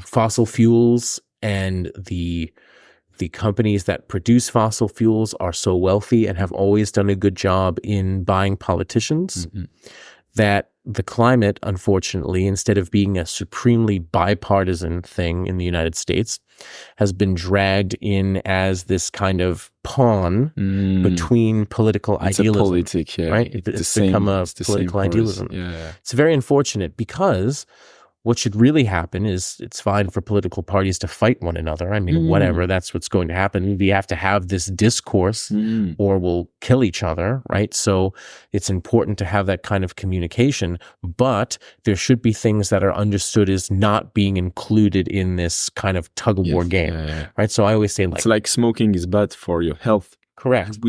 fossil fuels, and the companies that produce fossil fuels are so wealthy and have always done a good job in buying politicians, that the climate, unfortunately, instead of being a supremely bipartisan thing in the United States, has been dragged in as this kind of pawn between political idealism. It's a politic, yeah. Right? It's become a political idealism. Yeah. It's very unfortunate because what should really happen is it's fine for political parties to fight one another. I mean, whatever, that's what's going to happen. We have to have this discourse or we'll kill each other, right? So it's important to have that kind of communication, but there should be things that are understood as not being included in this kind of tug-of-war game, right? So I always say it's like smoking is bad for your health. Correct.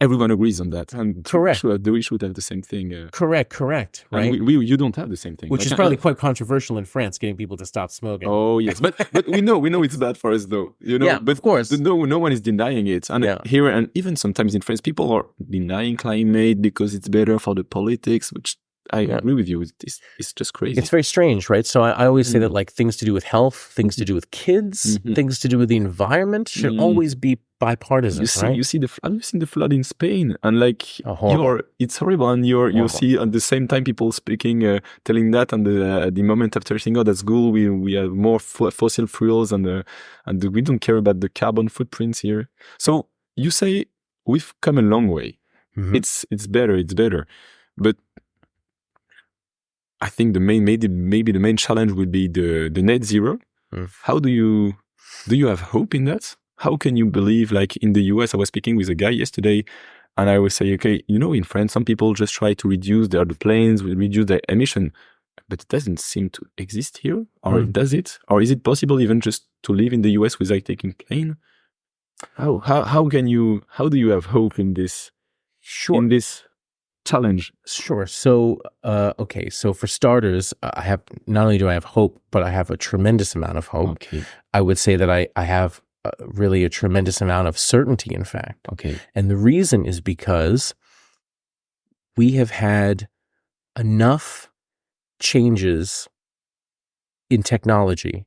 Everyone agrees on that. And correct. We should have the same thing. Correct. Right. You don't have the same thing. Which is probably quite controversial in France, getting people to stop smoking. Oh, yes. But we know it's bad for us, though. Yeah, but of course. No one is denying it. And here, and even sometimes in France, people are denying climate because it's better for the politics, which I agree with you. It's just crazy. It's very strange, right? So I always say that like things to do with health, things to do with kids, things to do with the environment should always be bipartisan, right? You see have you seen the flood in Spain? And like, it's horrible. And you see at the same time people speaking, telling that, and the moment after saying, "Oh, that's good. We have more fossil fuels, and we don't care about the carbon footprints here." So you say we've come a long way. Mm-hmm. It's better, but I think maybe the main challenge would be the net zero. How do you have hope in that? How can you believe, like in the US, I was speaking with a guy yesterday, and I was saying, okay, in France, some people just try to reduce the planes, reduce their emission, but it doesn't seem to exist here. Or does it? Or is it possible even just to live in the US without taking plane? How do you have hope in this? Sure. In this challenge? Sure. So, so for starters, not only do I have hope, but I have a tremendous amount of hope. Okay. I would say that I have really a tremendous amount of certainty, in fact. Okay. And the reason is because we have had enough changes in technology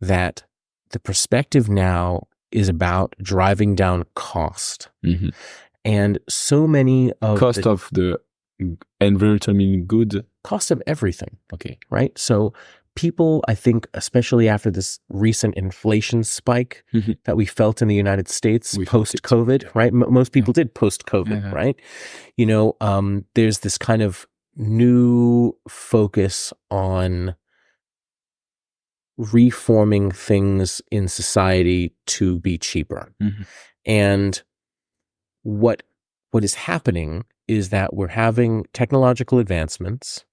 that the perspective now is about driving down cost. Mm-hmm. And so many of of the environmentally good, cost of everything. Okay. Right? So people, I think, especially after this recent inflation spike that we felt in the United States post-COVID, right? Most people did post-COVID, right? There's this kind of new focus on reforming things in society to be cheaper. Mm-hmm. And what is happening is that we're having technological advancements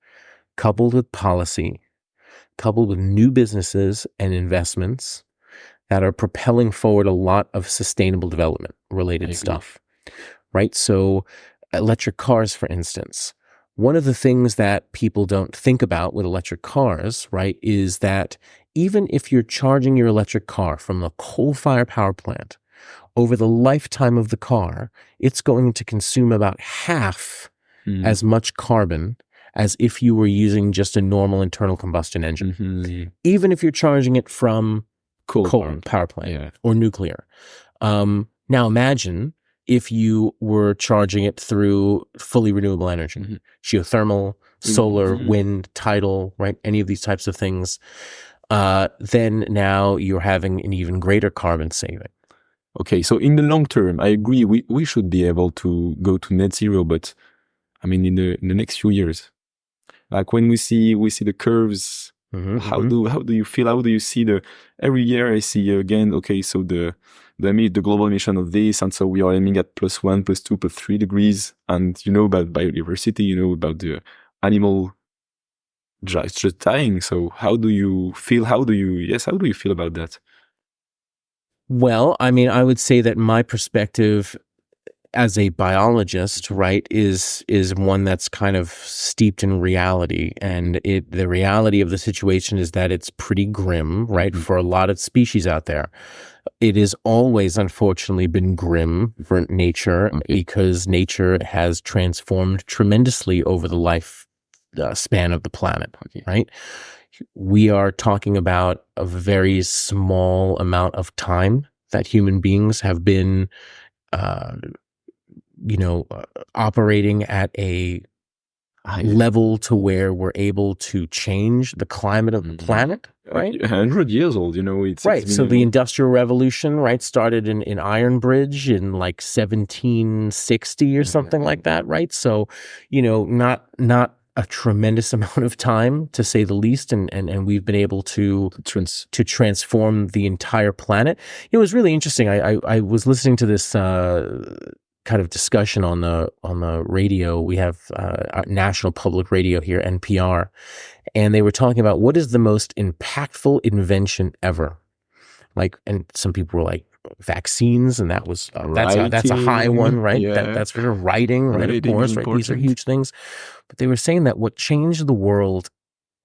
coupled with policy, coupled with new businesses and investments that are propelling forward a lot of sustainable development related stuff, right? So electric cars, for instance, one of the things that people don't think about with electric cars, right, is that even if you're charging your electric car from a coal-fired power plant, over the lifetime of the car, it's going to consume about half as much carbon as if you were using just a normal internal combustion engine. Mm-hmm. Even if you're charging it from coal power plant or nuclear. Now imagine if you were charging it through fully renewable energy, geothermal, solar, wind, tidal, right? Any of these types of things. Then now you're having an even greater carbon saving. Okay, so in the long term, I agree, we should be able to go to net zero, but I mean in the next few years, like when we see the curves, how do you feel? How do you see every year I see again? Okay, so the global emission of this, and so we are aiming at +1, +2, +3 degrees, and about biodiversity, about the animal just dying. So how do you feel? How do you feel about that? Well, I mean, I would say that my perspective as a biologist, right, is one that's kind of steeped in reality. And the reality of the situation is that it's pretty grim, right, for a lot of species out there. It has always, unfortunately, been grim for nature because nature has transformed tremendously over the life span of the planet, right? We are talking about a very small amount of time that human beings have been, operating at a level to where we're able to change the climate of the planet, right? 100 years old, it's right. So the Industrial Revolution, right, started in Iron Bridge in like 1760 or something like that, right? So, not a tremendous amount of time, to say the least, and we've been able to transform the entire planet. It was really interesting. I was listening to this kind of discussion on the radio. We have our national public radio here, NPR, and they were talking about what is the most impactful invention ever. Like, and some people were like, vaccines, and that was that's a high one, right? Yeah. That's for writing, right? Of course, right? These are huge things. But they were saying that what changed the world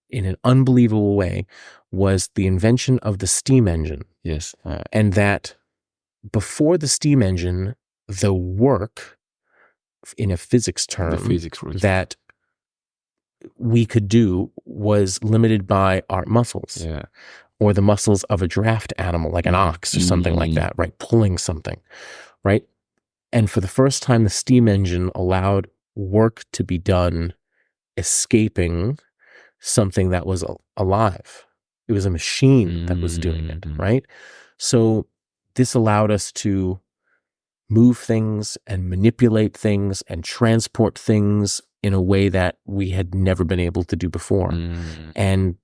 in an unbelievable way was the invention of the steam engine. Yes, and that before the steam engine, the work in a physics term that we could do was limited by our muscles. Yeah. or the muscles of a draft animal, like an ox or something like that, right? Pulling something, right? And for the first time, the steam engine allowed work to be done escaping something that was alive. It was a machine that was doing it, right? So this allowed us to move things and manipulate things and transport things in a way that we had never been able to do before. And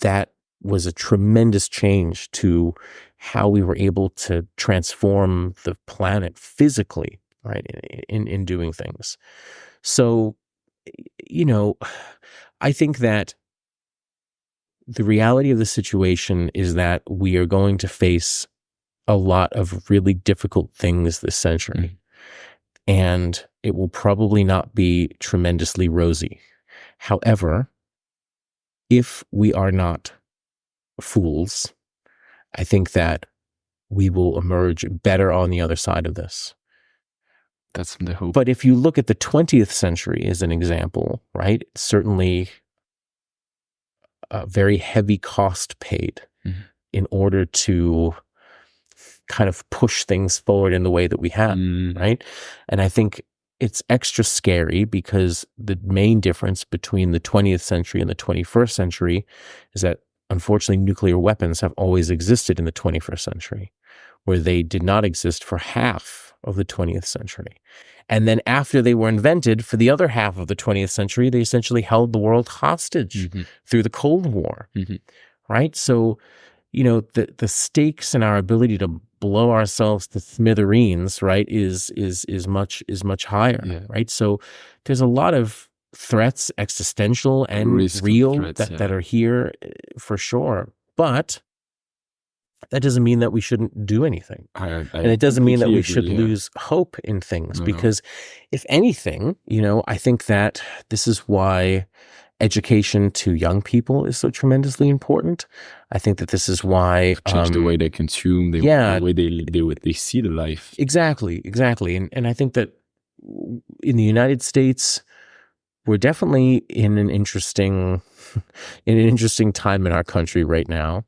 that was a tremendous change to how we were able to transform the planet physically, right, in doing things. So, I think that the reality of the situation is that we are going to face a lot of really difficult things this century. And it will probably not be tremendously rosy. However, if we are not fools, I think that we will emerge better on the other side of this. That's the hope. But if you look at the 20th century as an example, right, certainly a very heavy cost paid in order to kind of push things forward in the way that we have, right? And I think it's extra scary because the main difference between the 20th century and the 21st century is that, unfortunately, nuclear weapons have always existed in the 21st century, where they did not exist for half of the 20th century. And then after they were invented, for the other half of the 20th century, they essentially held the world hostage through the Cold War, right? So, the stakes in our ability to blow ourselves to smithereens, right, is much higher, right? So there's a lot of threats, existential and real, that are here for sure. But that doesn't mean that we shouldn't do anything. And it doesn't mean that we should lose hope in things, because if anything, I think that this is why education to young people is so tremendously important. I think that this is why change the way they consume, the way they see the life. Exactly. And I think that in the United States, we're definitely in an interesting time in our country right now.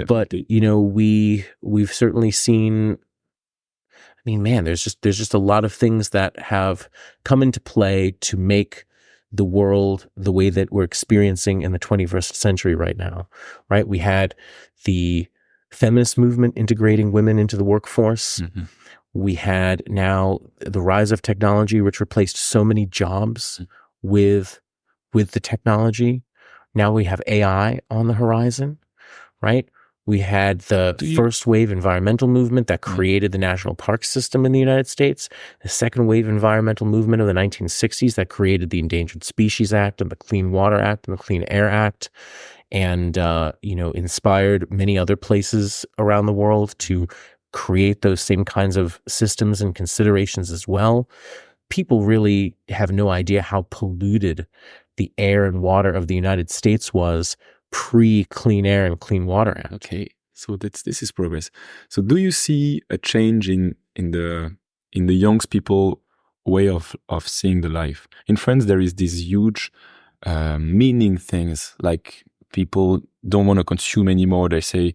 But we've certainly seen. I mean, man, there's just a lot of things that have come into play to make the world the way that we're experiencing in the 21st century right now, right? We had the feminist movement integrating women into the workforce. We had now the rise of technology, which replaced so many jobs with the technology. Now we have AI on the horizon, right? We had the first wave environmental movement that created the national park system in the United States, the second wave environmental movement of the 1960s that created the Endangered Species Act and the Clean Water Act and the Clean Air Act, and inspired many other places around the world to create those same kinds of systems and considerations as well. People really have no idea how polluted the air and water of the United States was pre-Clean Air and Clean Water Act. Okay, so this is progress. So do you see a change in the young people way of seeing the life? In France, there is these huge meaning things, like people don't want to consume anymore. They say,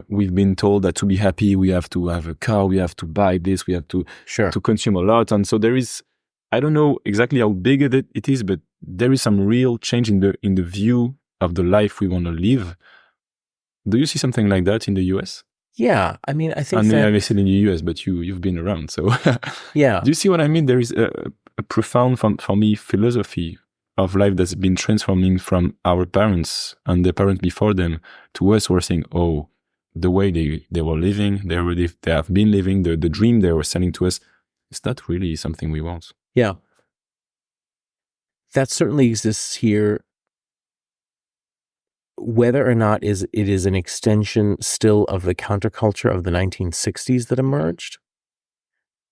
we've been told that to be happy, we have to have a car, we have to buy this, we have to consume a lot. And so there is, I don't know exactly how big it is, but there is some real change in the view of the life we want to live. Do you see something like that in the US? Yeah, I mean, I think I listen in the US, but you've been around, so yeah. Do you see what I mean? There is a profound, for me, philosophy of life that's been transforming from our parents and the parents before them to us, who are saying, oh, the way they were living, they have been living, the dream they were selling to us, is that really something we want? Yeah. That certainly exists here. Whether or not it is an extension still of the counterculture of the 1960s that emerged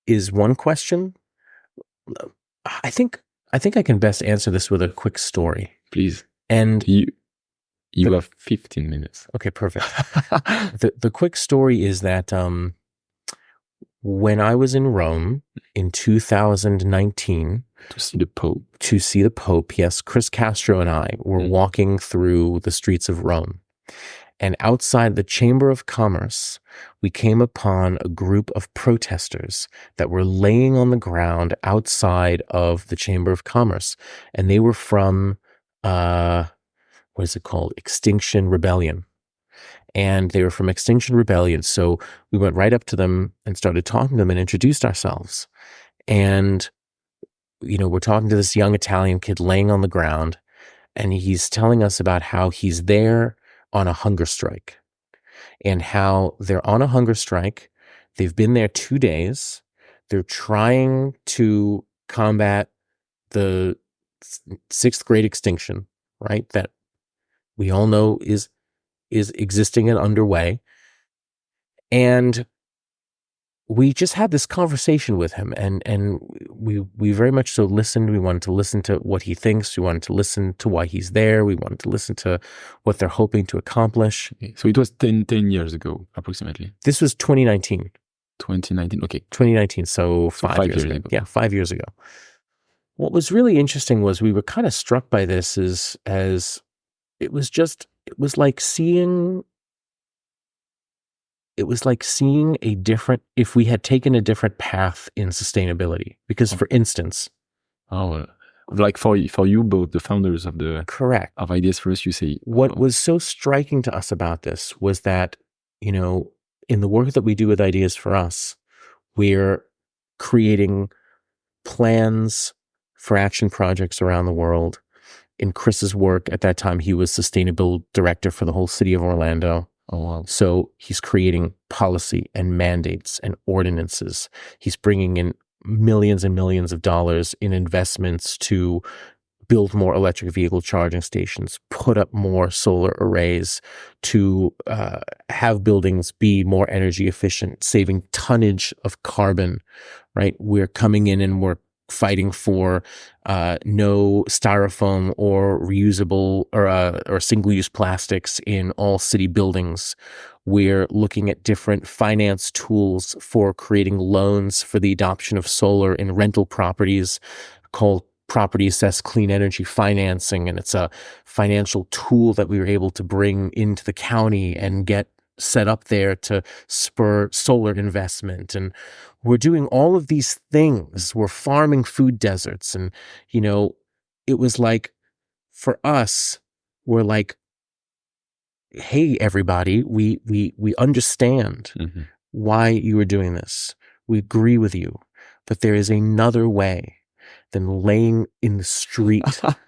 is one question. I think I can best answer this with a quick story. Please. And you have 15 minutes. Okay, perfect. The quick story is that when I was in Rome in 2019 to see the Pope, yes, Chris Castro and I were walking through the streets of Rome, And outside the Chamber of Commerce, we came upon a group of protesters that were laying on the ground outside of the Chamber of Commerce. And they were from, what is it called? Extinction Rebellion. And they were from Extinction Rebellion. So we went right up to them and started talking to them and introduced ourselves. And, we're talking to this young Italian kid laying on the ground, and he's telling us about how he's there on a hunger strike and how they're on a hunger strike. They've been there 2 days. They're trying to combat the sixth great extinction, right? That we all know is existing and underway. And we just had this conversation with him, and we very much so listened. We wanted to listen to what he thinks. We wanted to listen to why he's there. We wanted to listen to what they're hoping to accomplish. Okay. So it was 10 years ago, approximately. This was 2019. 2019, okay. 2019, so 5 years ago. Yeah, 5 years ago. What was really interesting was we were kind of struck by this as it was like seeing a different, if we had taken a different path in sustainability. Because for instance, like for you both, the founders of correct, of Ideas First, you say. What was so striking to us about this was that, in the work that we do with Ideas for Us, we're creating plans for action projects around the world. In Chris's work at that time, he was sustainable director for the whole city of Orlando. Oh, wow. So he's creating policy and mandates and ordinances. He's bringing in millions and millions of dollars in investments to build more electric vehicle charging stations, put up more solar arrays, to have buildings be more energy efficient, saving tonnage of carbon, right? We're coming in and we're fighting for no styrofoam or reusable or single-use plastics in all city buildings. We're looking at different finance tools for creating loans for the adoption of solar in rental properties called property assessed clean energy financing. And it's a financial tool that we were able to bring into the county and get set up there to spur solar investment. And we're doing all of these things. We're farming food deserts. And, it was like, for us, we're like, hey, everybody, we understand why you are doing this. We agree with you, but there is another way than laying in the street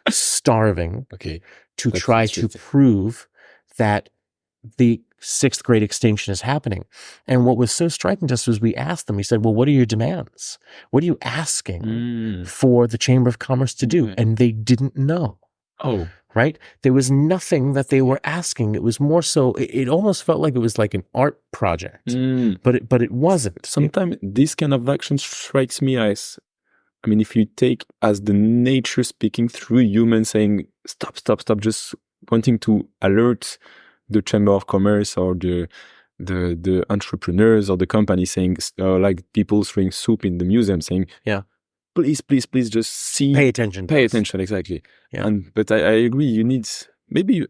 starving to try to prove that the sixth great extinction is happening. And what was so striking to us was we asked them, we said, well, what are your demands? What are you asking for the Chamber of Commerce to do? And they didn't know. Oh. Right? There was nothing that they were asking. It was more so, it almost felt like it was like an art project, but it wasn't. Sometimes this kind of action strikes me as, if you take as the nature speaking through humans saying, stop, just wanting to alert the Chamber of Commerce or the entrepreneurs or the company saying, like people throwing soup in the museum saying, please just see. Pay attention, exactly. Yeah. But I agree, you need,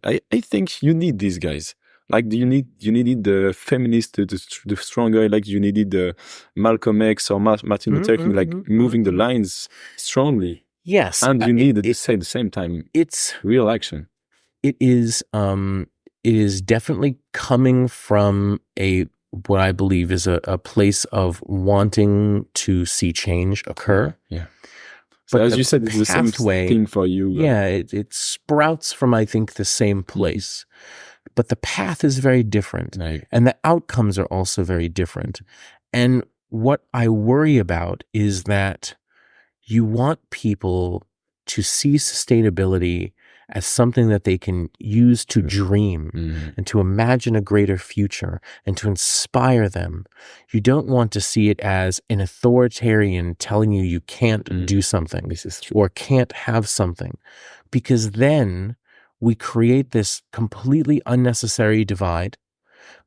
I think you need these guys. Like you needed the feminist, the strong guy, like you needed the Malcolm X or Martin Luther King, like moving the lines strongly. Yes. And you need at the same time, it's real action. It is definitely coming from what I believe is a place of wanting to see change occur. Yeah. So as you said, it's the same thing for you. Yeah, it sprouts from, I think, the same place. But the path is very different. Right. And the outcomes are also very different. And what I worry about is that you want people to see sustainability as something that they can use to dream and to imagine a greater future and to inspire them. You don't want to see it as an authoritarian telling you can't do something or can't have something, because then we create this completely unnecessary divide,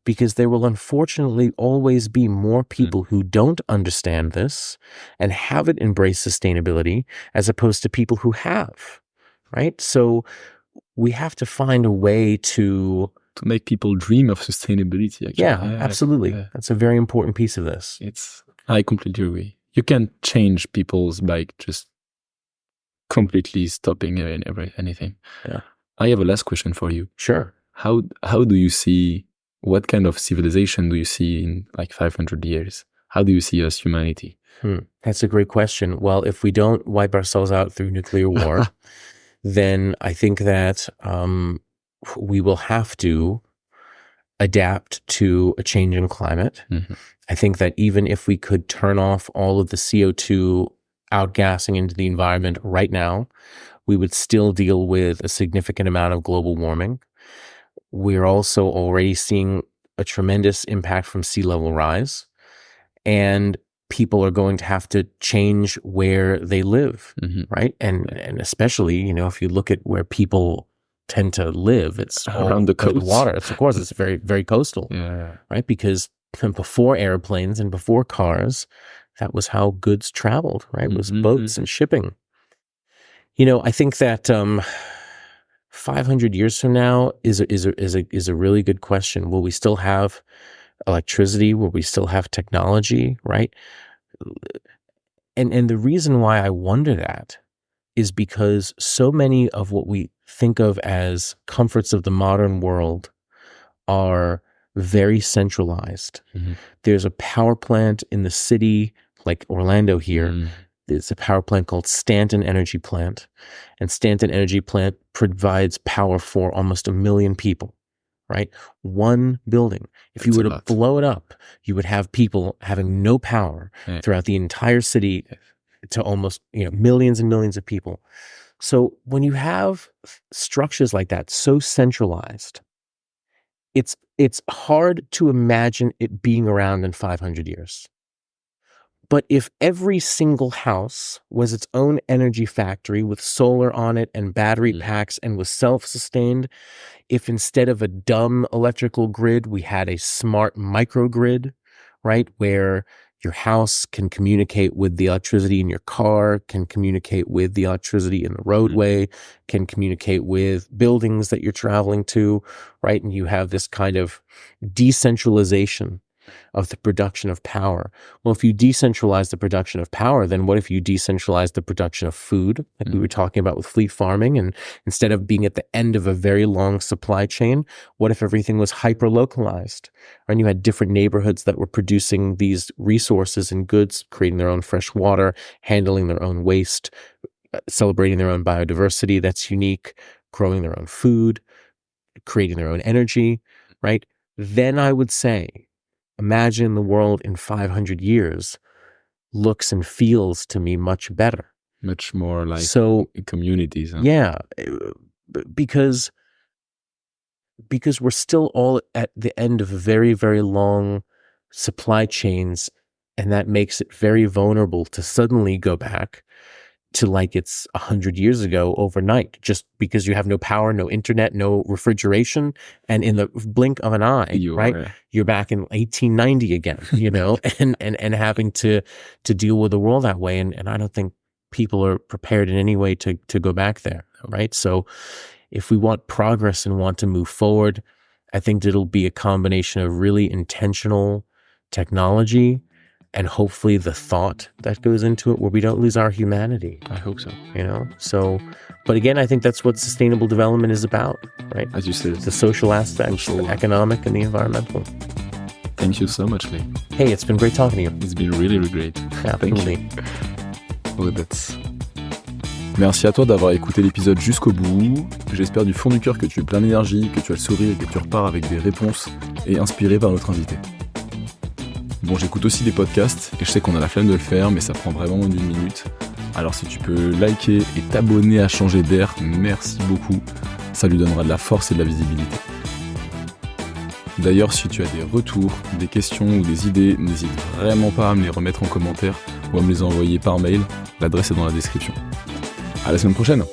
because there will unfortunately always be more people who don't understand this and haven't embraced sustainability as opposed to people who have. Right? So we have to find a way to to make people dream of sustainability. Actually. Yeah, absolutely. That's a very important piece of this. I completely agree. You can't change people's by just completely stopping anything. Yeah. I have a last question for you. Sure. How do you see, what kind of civilization do you see in like 500 years? How do you see us, humanity? That's a great question. Well, if we don't wipe ourselves out through nuclear war, then I think that we will have to adapt to a changing climate. Mm-hmm. I think that even if we could turn off all of the CO2 outgassing into the environment right now, we would still deal with a significant amount of global warming. We're also already seeing a tremendous impact from sea level rise, and people are going to have to change where they live, right? And especially, you know, if you look at where people tend to live, it's around the coast. Water. Of course, it's very, very coastal, right? Because before airplanes and before cars, that was how goods traveled, right? It was boats and shipping. You know, I think that 500 years from now is a really good question. Will we still have electricity? Will we still have technology, right? And the reason why I wonder that is because so many of what we think of as comforts of the modern world are very centralized. There's a power plant in the city, like Orlando here. There's a power plant called Stanton Energy Plant. And Stanton Energy Plant provides power for almost 1 million people, right? One building. If you were to blow it up, you would have people having no power throughout the entire city to almost, you know, millions and millions of people. So when you have structures like that, so centralized, it's hard to imagine it being around in 500 years. But if every single house was its own energy factory with solar on it and battery packs and was self-sustained, if instead of a dumb electrical grid, we had a smart microgrid, right, where your house can communicate with the electricity in your car, can communicate with the electricity in the roadway, can communicate with buildings that you're traveling to, right? And you have this kind of decentralization of the production of power. Well, if you decentralize the production of power, then what if you decentralize the production of food, like we were talking about with fleet farming, and instead of being at the end of a very long supply chain, what if everything was hyper-localized? And you had different neighborhoods that were producing these resources and goods, creating their own fresh water, handling their own waste, celebrating their own biodiversity that's unique, growing their own food, creating their own energy, right? Then I would say, imagine the world in 500 years looks and feels to me much better. Much more like communities. Huh? Yeah, because we're still all at the end of very, very long supply chains, and that makes it very vulnerable to suddenly go back to like it's 100 years ago overnight, just because you have no power, no internet, no refrigeration, and in the blink of an eye, you're back in 1890 again, you know, and having to deal with the world that way. And I don't think people are prepared in any way to go back there, right? So if we want progress and want to move forward, I think it'll be a combination of really intentional technology and hopefully the thought that goes into it, where we don't lose our humanity. I hope so. You know? So, but again, I think that's what sustainable development is about, right? As you said. The social aspects, the economic and the environmental. Thank you so much, Lee. Hey, it's been great talking to you. It's been really, really great. Absolutely. Merci à toi d'avoir écouté l'épisode jusqu'au bout. J'espère du fond du cœur que tu es plein d'énergie, que tu as le sourire et que tu repars avec des réponses et inspiré par notre invité. Bon, j'écoute aussi des podcasts et je sais qu'on a la flemme de le faire, mais ça prend vraiment moins d'1 minute. Alors si tu peux liker et t'abonner à Changer d'air, merci beaucoup. Ça lui donnera de la force et de la visibilité. D'ailleurs, si tu as des retours, des questions ou des idées, n'hésite vraiment pas à me les remettre en commentaire ou à me les envoyer par mail. L'adresse est dans la description. À la semaine prochaine!